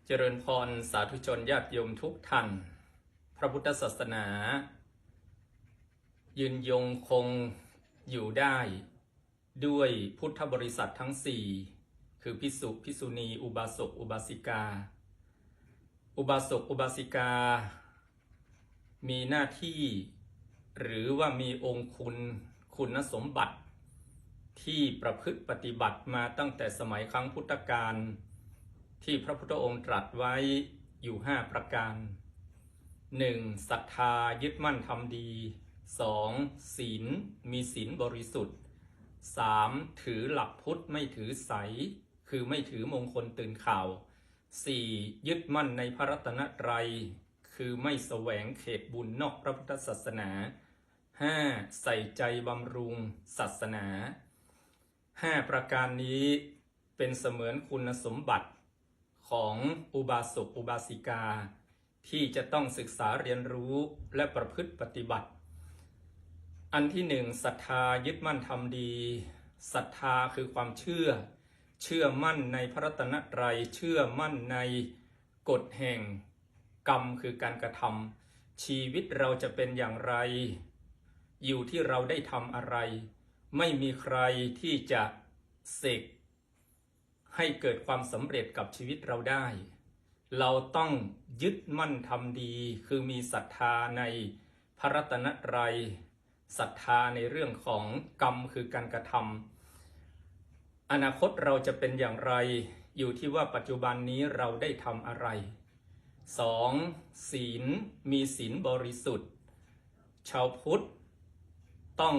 เจริญพรสาธุชนญาติโยมทุกท่านพระพุทธศาสนายืนยงคงอยู่ได้ด้วยพุทธบริษัททั้งสี่คือภิกษุภิกษุณีอุบาสกอุบาสิกาอุบาสกอุบาสิกามีหน้าที่หรือว่ามีองค์คุณสมบัติที่ประพฤติปฏิบัติมาตั้งแต่สมัยครั้งพุทธกาลที่พระพุทธองค์ตรัสไว้อยู่5ประการ 1. ศรัทธายึดมั่นทำดี 2. ศีลมีศีลบริสุทธิ์ 3. ถือหลักพุทธไม่ถือไสยคือไม่ถือมงคลตื่นข่าว 4. ยึดมั่นในพระรัตนตรัยคือไม่แสวงเขตบุญนอกพระพุทธศาสนา 5. ใส่ใจบำรุงศาสนา5ประการนี้เป็นเสมือนคุณสมบัติของอุบาสกอุบาสิกาที่จะต้องศึกษาเรียนรู้และประพฤติปฏิบัติอันที่ 1. ศรัทธายึดมั่นทำดีศรัทธาคือความเชื่อมั่นในพระรัตนตรัยเชื่อมั่นในกฎแห่งกรรมคือการกระทำชีวิตเราจะเป็นอย่างไรอยู่ที่เราได้ทำอะไรไม่มีใครที่จะเสกให้เกิดความสำเร็จกับชีวิตเราได้เราต้องยึดมั่นทำดีคือมีศรัทธาในพระรัตนตรัยศรัทธาในเรื่องของกรรมคือการกระทำอนาคตเราจะเป็นอย่างไรอยู่ที่ว่าปัจจุบันนี้เราได้ทำอะไร 2. ศีลมีศีลบริสุทธิ์ชาวพุทธต้อง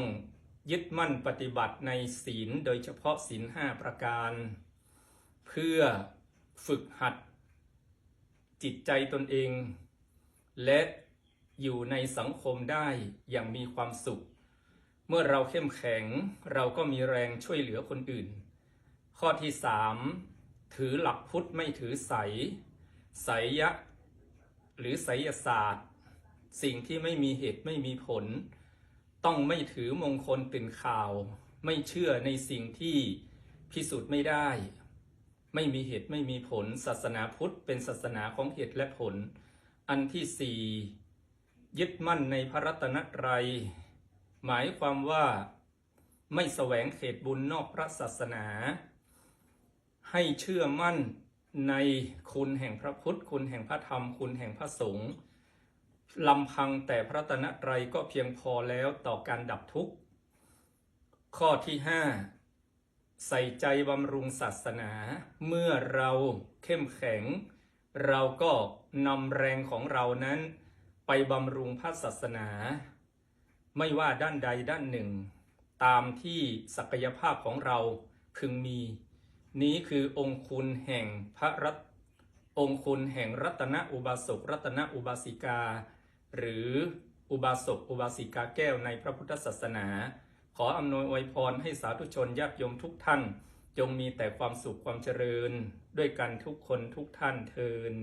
ยึดมั่นปฏิบัติในศีลโดยเฉพาะศีล5ประการเพื่อฝึกหัดจิตใจตนเองและอยู่ในสังคมได้อย่างมีความสุขเมื่อเราเข้มแข็งเราก็มีแรงช่วยเหลือคนอื่นข้อที่ 3. ถือหลักพุทธไม่ถือไสยะหรือไสยศาสตร์สิ่งที่ไม่มีเหตุไม่มีผลต้องไม่ถือมงคลตื่นข่าวไม่เชื่อในสิ่งที่พิสูจน์ไม่ได้ไม่มีเหตุไม่มีผลศาสนาพุทธเป็นศาสนาของเหตุและผลอันที่ 4. ยึดมั่นในพระรัตนตรัยหมายความว่าไม่แสวงเขตบุญนอกพระศาสนาให้เชื่อมั่นในคุณแห่งพระพุทธคุณแห่งพระธรรมคุณแห่งพระสงฆ์ลำพังแต่พระรัตนตรัยก็เพียงพอแล้วต่อการดับทุกข์ข้อที่ 5. ใส่ใจบำรุงศาสนาเมื่อเราเข้มแข็งเราก็นำแรงของเรานั้นไปบำรุงพระศาสนาไม่ว่าด้านใดด้านหนึ่งตามที่ศักยภาพของเราพึงมีนี้คือองค์คุณแห่งองค์คุณแห่งรัตนอุบาสกรัตนอุบาสิกาหรืออุบาสกอุบาสิกาแก้วในพระพุทธศาสนาขออำนวยอวยพรให้สาธุชนญาติโยมทุกท่านจงมีแต่ความสุขความเจริญด้วยกันทุกคนทุกท่านเทอญ